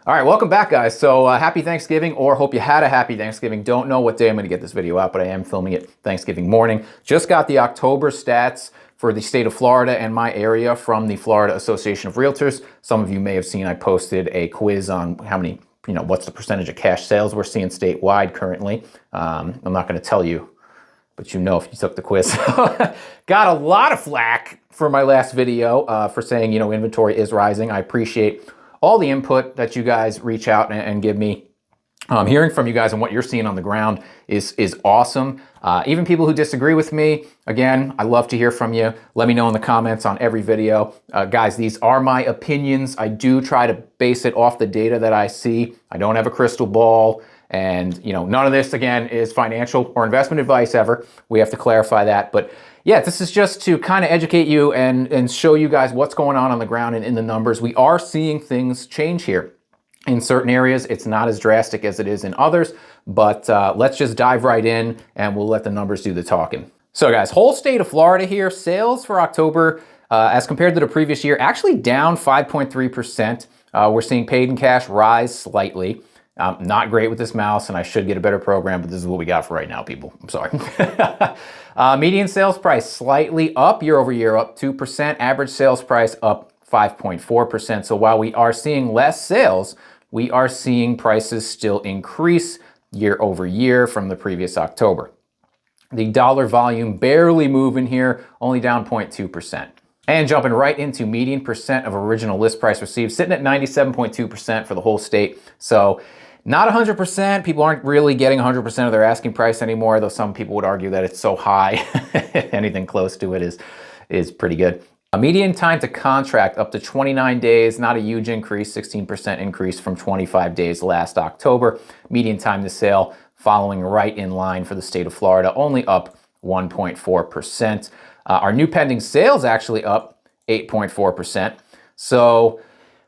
All right, welcome back, guys. So happy Thanksgiving, or hope you had a happy Thanksgiving. Don't know what day I'm going to get this video out, but I am filming it Thanksgiving morning. Just got the October stats for the state of Florida and my area from the Florida Association of Realtors. Some of you may have seen I posted a quiz on how many, what's the percentage of cash sales we're seeing statewide currently. I'm not going to tell you, but if you took the quiz. Got a lot of flack for my last video for saying, inventory is rising. I appreciate all the input that you guys reach out and give me. Hearing from you guys and what you're seeing on the ground is awesome. Even people who disagree with me, again, I love to hear from you. Let me know in the comments on every video. Guys, these are my opinions. I do try to base it off the data that I see. I don't have a crystal ball. And, none of this, again, is financial or investment advice ever. We have to clarify that. But yeah, this is just to kind of educate you and show you guys what's going on the ground and in the numbers. We are seeing things change here. In certain areas, it's not as drastic as it is in others, but let's just dive right in and we'll let the numbers do the talking. So guys, whole state of Florida here, sales for October as compared to the previous year, actually down 5.3%. We're seeing paid in cash rise slightly. Not great with this mouse, and I should get a better program, but this is what we got for right now, people. I'm sorry. Median sales price slightly up year over year, up 2%. Average sales price up 5.4%. So while we are seeing less sales, we are seeing prices still increase year over year from the previous October. The dollar volume barely moving here, only down 0.2%. And jumping right into median percent of original list price received, sitting at 97.2% for the whole state. So not 100%. People aren't really getting 100% of their asking price anymore, though some people would argue that it's so high. Anything close to it is pretty good. A median time to contract up to 29 days, not a huge increase, 16% increase from 25 days last October. Median time to sale following right in line for the state of Florida, only up 1.4%. Our new pending sales actually up 8.4%. So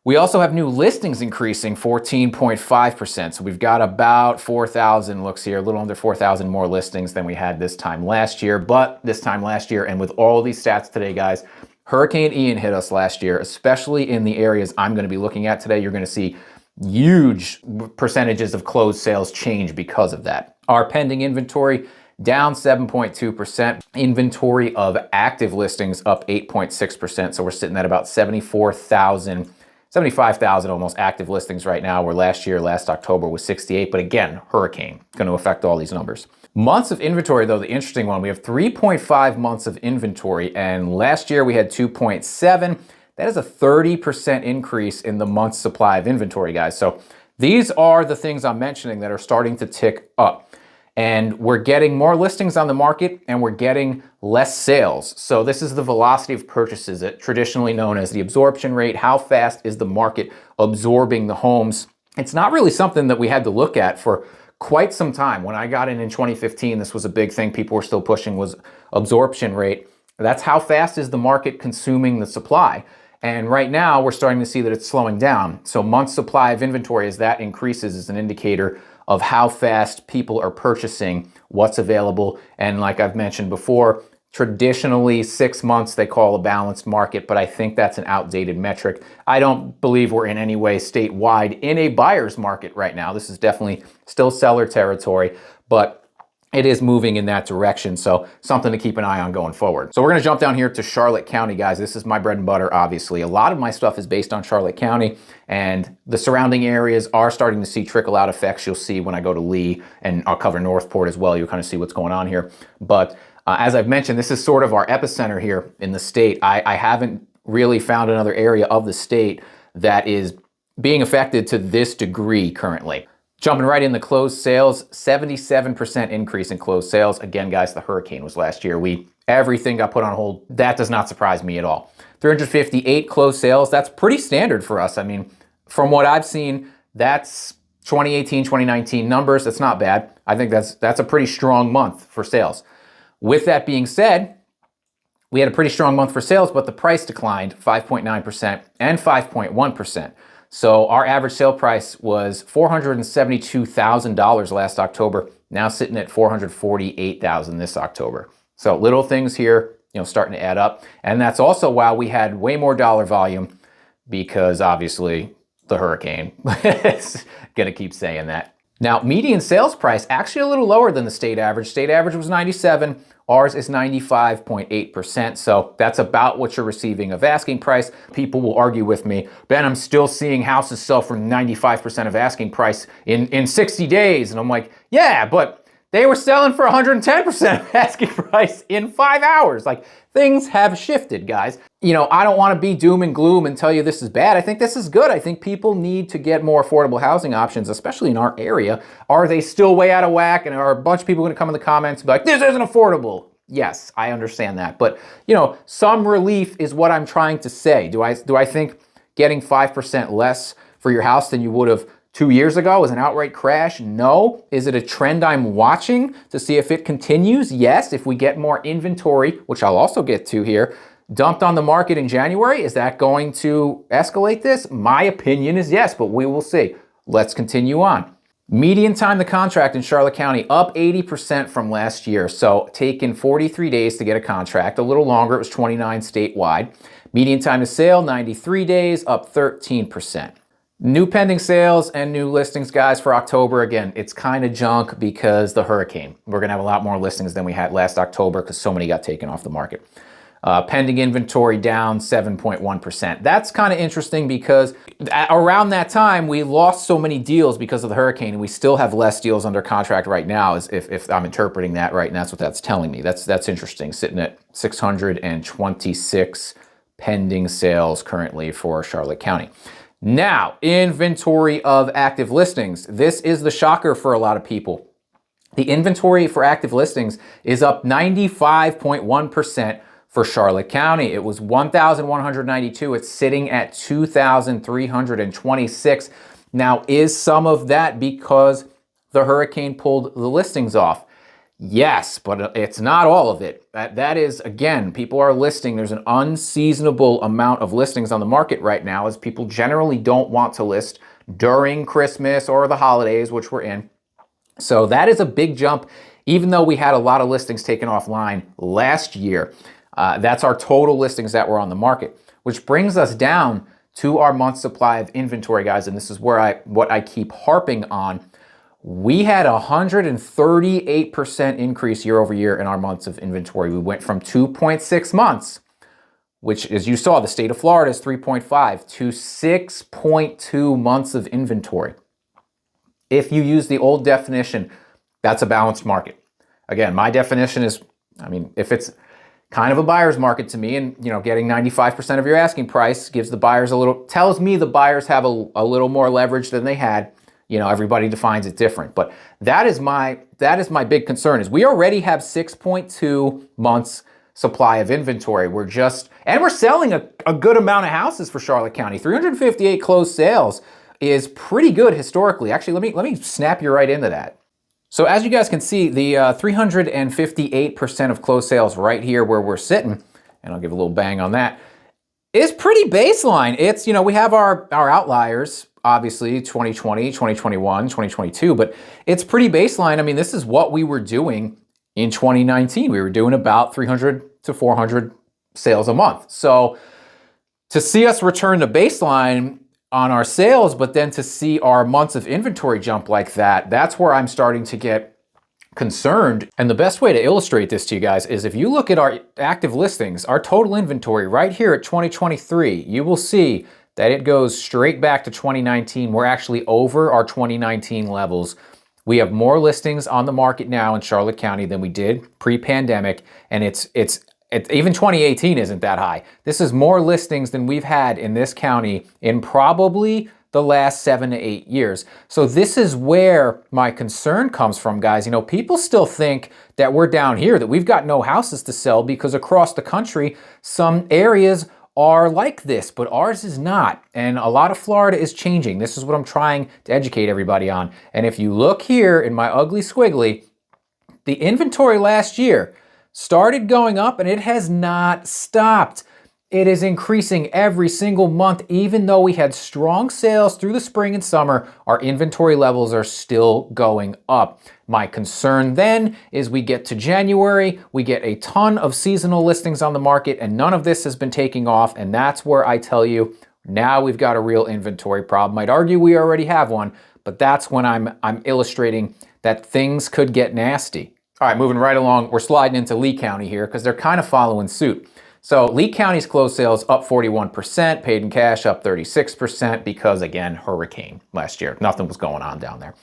we also have new listings increasing 14.5%. So we've got about 4,000 looks here, a little under 4,000 more listings than we had this time last year. But this time last year, and with all these stats today, guys, Hurricane Ian hit us last year, especially in the areas I'm going to be looking at today. You're going to see huge percentages of closed sales change because of that. Our pending inventory down 7.2%. Inventory of active listings up 8.6%. So we're sitting at about 75,000 almost active listings right now, where last October was 68. But again, hurricane going to affect all these numbers. Months of inventory, though, the interesting one, we have 3.5 months of inventory, and last year we had 2.7. That is a 30% increase in the month's supply of inventory, guys. So these are the things I'm mentioning that are starting to tick up. And we're getting more listings on the market and we're getting less sales. So this is the velocity of purchases, traditionally known as the absorption rate. How fast is the market absorbing the homes? It's not really something that we had to look at for quite some time. When I got in 2015, this was a big thing people were still pushing, was absorption rate. That's how fast is the market consuming the supply. And right now we're starting to see that it's slowing down. So month's supply of inventory, as that increases, is an indicator of how fast people are purchasing what's available. And like I've mentioned before, traditionally 6 months they call a balanced market, but I think that's an outdated metric. I don't believe we're in any way statewide in a buyer's market right now. This is definitely still seller territory, but it is moving in that direction. So something to keep an eye on going forward. So we're gonna jump down here to Charlotte County, guys. This is my bread and butter, obviously. A lot of my stuff is based on Charlotte County, and the surrounding areas are starting to see trickle out effects. You'll see when I go to Lee, and I'll cover Northport as well. You'll kind of see what's going on here. But as I've mentioned, this is sort of our epicenter here in the state. I haven't really found another area of the state that is being affected to this degree currently. Jumping right in the closed sales, 77% increase in closed sales. Again, guys, the hurricane was last year. Everything got put on hold. That does not surprise me at all. 358 closed sales. That's pretty standard for us. I mean, from what I've seen, that's 2018, 2019 numbers. That's not bad. I think that's a pretty strong month for sales. With that being said, we had a pretty strong month for sales, but the price declined 5.9% and 5.1%. So our average sale price was $472,000 last October, now sitting at $448,000 this October. So little things here, starting to add up. And that's also why we had way more dollar volume, because obviously the hurricane. Gonna keep saying that. Now, median sales price actually a little lower than the state average. State average was 97. Ours is 95.8%. So that's about what you're receiving of asking price. People will argue with me, Ben, I'm still seeing houses sell for 95% of asking price in 60 days. And I'm like, yeah, but they were selling for 110% of asking price in 5 hours. Like, things have shifted, guys. You know, I don't want to be doom and gloom and tell you this is bad. I think this is good. I think people need to get more affordable housing options, especially in our area. Are they still way out of whack? And are a bunch of people going to come in the comments and be like, this isn't affordable? Yes, I understand that. But, you know, some relief is what I'm trying to say. Do I think getting 5% less for your house than you would have 2 years ago is an outright crash? No. Is it a trend I'm watching to see if it continues? Yes. If we get more inventory, which I'll also get to here, dumped on the market in January, is that going to escalate this? My opinion is yes, but we will see. Let's continue on. Median time to contract in Charlotte County up 80% from last year. So taken 43 days to get a contract, a little longer. It was 29 statewide. Median time to sale, 93 days, up 13%. New pending sales and new listings, guys, for October. Again, it's kind of junk because the hurricane. We're going to have a lot more listings than we had last October because so many got taken off the market. Pending inventory down 7.1%. That's kind of interesting because around that time, we lost so many deals because of the hurricane, and we still have less deals under contract right now, as if I'm interpreting that right, and that's what that's telling me. That's interesting, sitting at 626 pending sales currently for Charlotte County. Now, inventory of active listings. This is the shocker for a lot of people. The inventory for active listings is up 95.1% for Charlotte County. It was 1,192. It's sitting at 2,326. Now, is some of that because the hurricane pulled the listings off? Yes, but it's not all of it. That is, again, people are listing. There's an unseasonable amount of listings on the market right now, as people generally don't want to list during Christmas or the holidays, which we're in. So that is a big jump, even though we had a lot of listings taken offline last year. That's our total listings that were on the market, which brings us down to our month supply of inventory, guys. And this is where what I keep harping on. We had a 138% increase year over year in our months of inventory. We went from 2.6 months, which, as you saw, the state of Florida is 3.5, to 6.2 months of inventory. If you use the old definition, that's a balanced market. Again, my definition is, if it's kind of a buyer's market to me, and getting 95% of your asking price gives the buyers tells me the buyers have a little more leverage than they had. Everybody defines it different, but that is my big concern. Is we already have 6.2 months supply of inventory. We're selling a good amount of houses for Charlotte County. 358 closed sales is pretty good historically. Actually, let me snap you right into that. So as you guys can see, the 358% of closed sales right here where we're sitting, and I'll give a little bang on that, is pretty baseline. It's, we have our outliers, obviously 2020, 2021, 2022, but it's pretty baseline. This is what we were doing in 2019. We were doing about 300 to 400 sales a month. So to see us return to baseline on our sales, but then to see our months of inventory jump like that, that's where I'm starting to get concerned. And the best way to illustrate this to you guys is if you look at our active listings, our total inventory right here at 2023, you will see that it goes straight back to 2019. We're actually over our 2019 levels. We have more listings on the market now in Charlotte County than we did pre-pandemic, and it's even 2018 isn't that high. This is more listings than we've had in this county in probably the last 7 to 8 years. So this is where my concern comes from, guys. People still think that we're down here, that we've got no houses to sell, because across the country, some areas are like this, but ours is not. And a lot of Florida is changing. This is what I'm trying to educate everybody on. And if you look here in my ugly squiggly, the inventory last year started going up, and it has not stopped. It is increasing every single month. Even though we had strong sales through the spring and summer, our inventory levels are still going up. My concern then is we get to January, we get a ton of seasonal listings on the market, and none of this has been taking off. And that's where I tell you, Now we've got a real inventory problem. I'd argue we already have one, but that's when I'm illustrating that things could get nasty. All right, moving right along, we're sliding into Lee County here because they're kind of following suit. So Lee County's closed sales up 41%, paid in cash up 36% because, again, hurricane last year. Nothing was going on down there.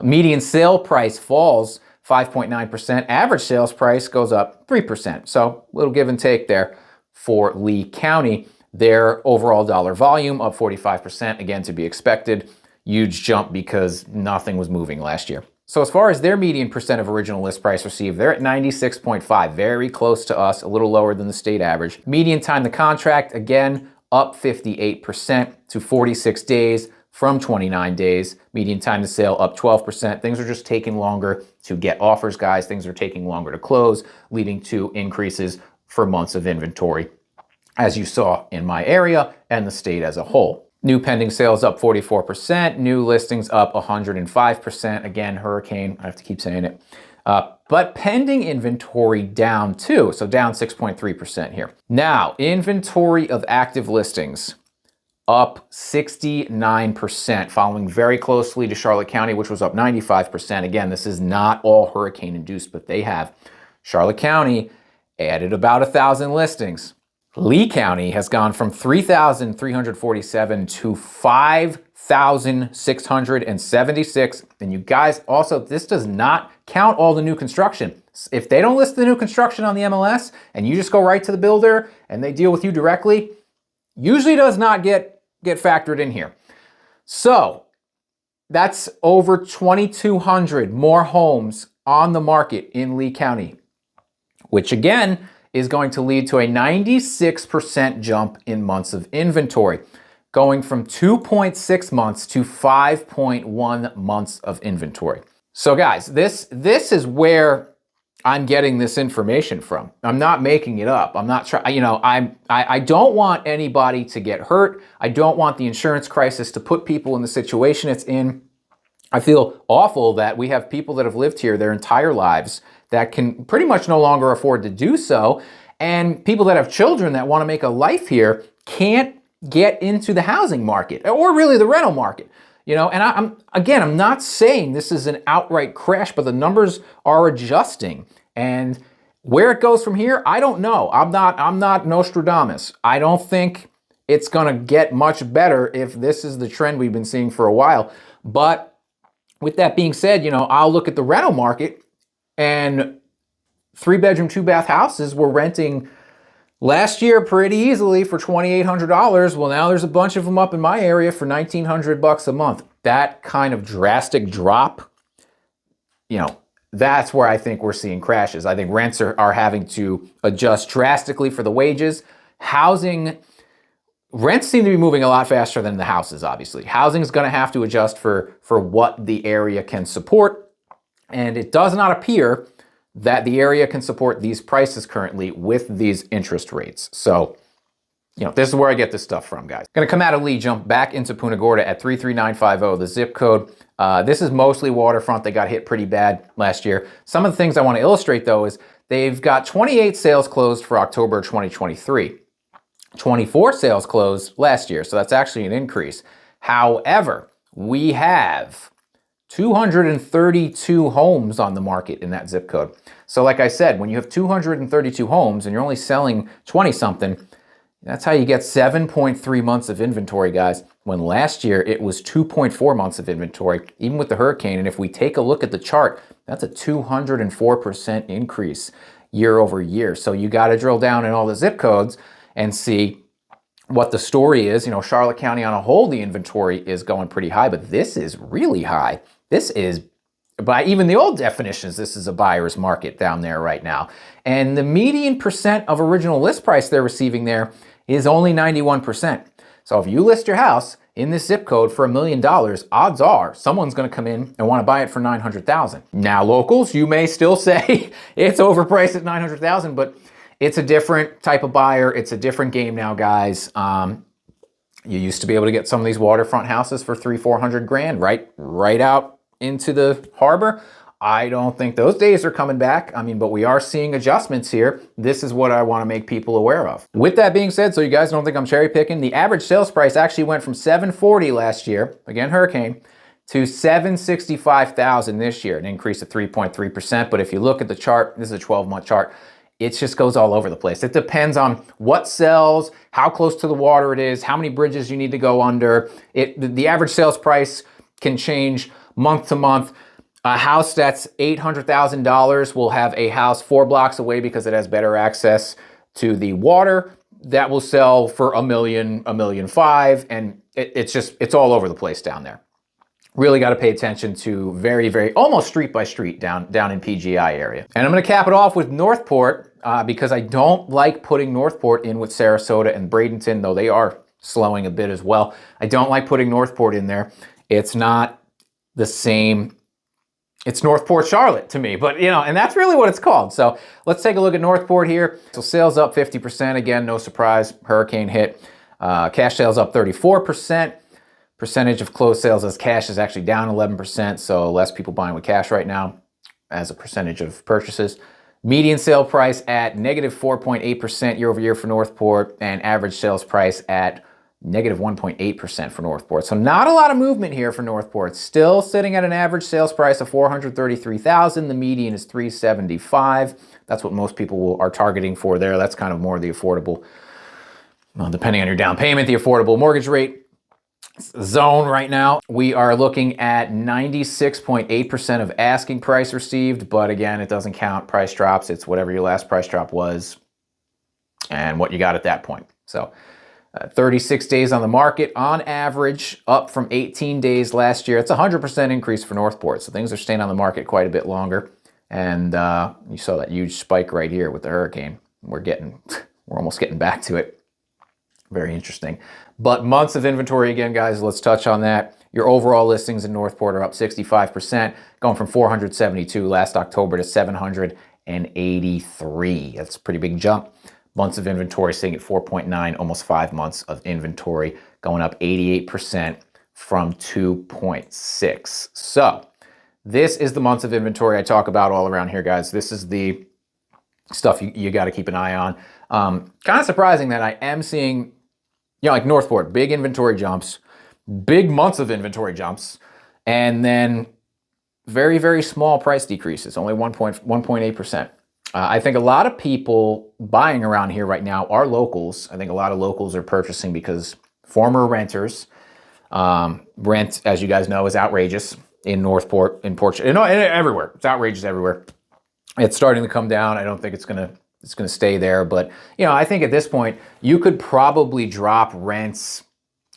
Median sale price falls 5.9%. Average sales price goes up 3%. So a little give and take there for Lee County. Their overall dollar volume up 45%, again, to be expected. Huge jump because nothing was moving last year. So as far as their median percent of original list price received, they're at 96.5, very close to us, a little lower than the state average. Median time to contract, again, up 58% to 46 days from 29 days. Median time to sale up 12%. Things are just taking longer to get offers, guys. Things are taking longer to close, leading to increases for months of inventory, as you saw in my area and the state as a whole. New pending sales up 44%, new listings up 105%. Again, hurricane, I have to keep saying it. But pending inventory down too, so down 6.3% here. Now, inventory of active listings up 69%, following very closely to Charlotte County, which was up 95%. Again, this is not all hurricane induced, but they have. Charlotte County added about 1,000 listings. Lee County has gone from 3,347 to 5,676. And you guys also, this does not count all the new construction. If they don't list the new construction on the MLS and you just go right to the builder and they deal with you directly, usually does not get factored in here. So that's over 2,200 more homes on the market in Lee County, which again, is going to lead to a 96% jump in months of inventory, going from 2.6 months to 5.1 months of inventory. So guys, this is where I'm getting this information from. I'm not making it up. I'm not trying, I don't want anybody to get hurt. I don't want the insurance crisis to put people in the situation it's in. I feel awful that we have people that have lived here their entire lives that can pretty much no longer afford to do so, and people that have children that want to make a life here can't get into the housing market or really the rental market. And I'm not saying this is an outright crash, but the numbers are adjusting, and where it goes from here, I don't know. I'm not Nostradamus. I don't think it's going to get much better if this is the trend we've been seeing for a while. But with that being said, I'll look at the rental market, and 3-bedroom, 2-bath houses were renting last year pretty easily for $2,800. Well, now there's a bunch of them up in my area for $1,900 a month. That kind of drastic drop, that's where I think we're seeing crashes. I think rents are having to adjust drastically for the wages. Rents seem to be moving a lot faster than the houses, obviously. Housing is going to have to adjust for what the area can support. And it does not appear that the area can support these prices currently with these interest rates. So, this is where I get this stuff from, guys. Going to come out of Lee, jump back into Punta Gorda at 33950, the zip code. This is mostly waterfront. They got hit pretty bad last year. Some of the things I want to illustrate, though, is they've got 28 sales closed for October 2023. 24 sales closed last year, so that's actually an increase. However, we have 232 homes on the market in that zip code. So like I said, when you have 232 homes and you're only selling 20-something, that's how you get 7.3 months of inventory, guys, when last year it was 2.4 months of inventory, even with the hurricane. And if we take a look at the chart, that's a 204% increase year over year. So you got to drill down in all the zip codes and see what the story is. Charlotte County on a whole, the inventory is going pretty high, but this is really high. This is, by even the old definitions, this is a buyer's market down there right now. And the median percent of original list price they're receiving there is only 91%. So if you list your house in this zip code for $1 million, odds are someone's going to come in and want to buy it for $900,000. Now, locals, you may still say it's overpriced at $900,000, but it's a different type of buyer. It's a different game now, guys. You used to be able to get some of these waterfront houses for $300,000-400,000 right out into the harbor. I don't think those days are coming back. I mean, but we are seeing adjustments here. This is what I want to make people aware of. With that being said, so you guys don't think I'm cherry picking, the average sales price actually went from $740 last year, again, hurricane, to $765,000 this year, an increase of 3.3%. But if you look at the chart, this is a 12-month chart, it just goes all over the place. It depends on what sells, how close to the water it is, how many bridges you need to go under. The average sales price can change month to month. A house that's $800,000 will have a house 4 blocks away because it has better access to the water that will sell for $1 million, $1.5 million, and it's all over the place down there. Really got to pay attention to very, almost street by street down in PGI area. And I'm going to cap it off with Northport because I don't like putting Northport in with Sarasota and Bradenton, though they are slowing a bit as well. I don't like putting Northport in there. It's not the same. It's Northport Charlotte to me, but and that's really what it's called. So let's take a look at Northport here. So sales up 50%. Again, no surprise, hurricane hit. Cash sales up 34%. Percentage of closed sales as cash is actually down 11%. So less people buying with cash right now as a percentage of purchases. Median sale price at negative 4.8% year over year for Northport, and average sales price at negative 1.8% for Northport. So not a lot of movement here for Northport. Still sitting at an average sales price of $433,000. The median is $375,000. That's what most people are targeting for there. That's kind of more the affordable, depending on your down payment, the affordable mortgage rate zone right now. We are looking at 96.8% of asking price received, but again, it doesn't count price drops. It's whatever your last price drop was and what you got at that point. So 36 days on the market on average, up from 18 days last year. It's a 100% increase for Northport. So things are staying on the market quite a bit longer. And you saw that huge spike right here with the hurricane. We're almost getting back to it. Very interesting. But months of inventory again, guys, let's touch on that. Your overall listings in Northport are up 65%, going from 472 last October to 783. That's a pretty big jump. Months of inventory sitting at 4.9, almost 5 months of inventory, going up 88% from 2.6. So this is the months of inventory I talk about all around here, guys. This is the stuff you got to keep an eye on. Kind of surprising that I am seeing, like Northport, big inventory jumps, big months of inventory jumps, and then very small price decreases, only 1.8%. I think a lot of people buying around here right now are locals. I think a lot of locals are purchasing because former renters, rent, as you guys know, is outrageous in Northport, in Portugal, everywhere. It's outrageous everywhere. It's starting to come down. I don't think it's gonna stay there, but I think at this point you could probably drop rents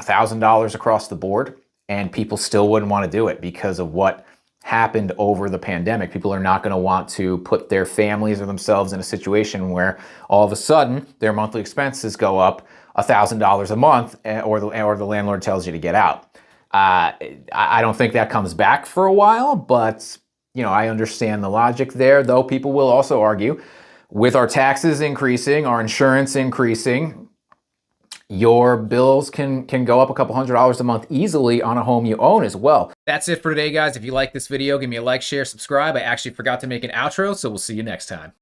$1,000 across the board, and people still wouldn't want to do it because of what happened over the pandemic. People are not going to want to put their families or themselves in a situation where all of a sudden their monthly expenses go up $1,000 a month, or the landlord tells you to get out. I don't think that comes back for a while, but I understand the logic there, though people will also argue with our taxes increasing, our insurance increasing, your bills can go up a couple $100s a month easily on a home you own as well. That's it for today, guys. If you like this video, give me a like, share, subscribe. I actually forgot to make an outro, so we'll see you next time.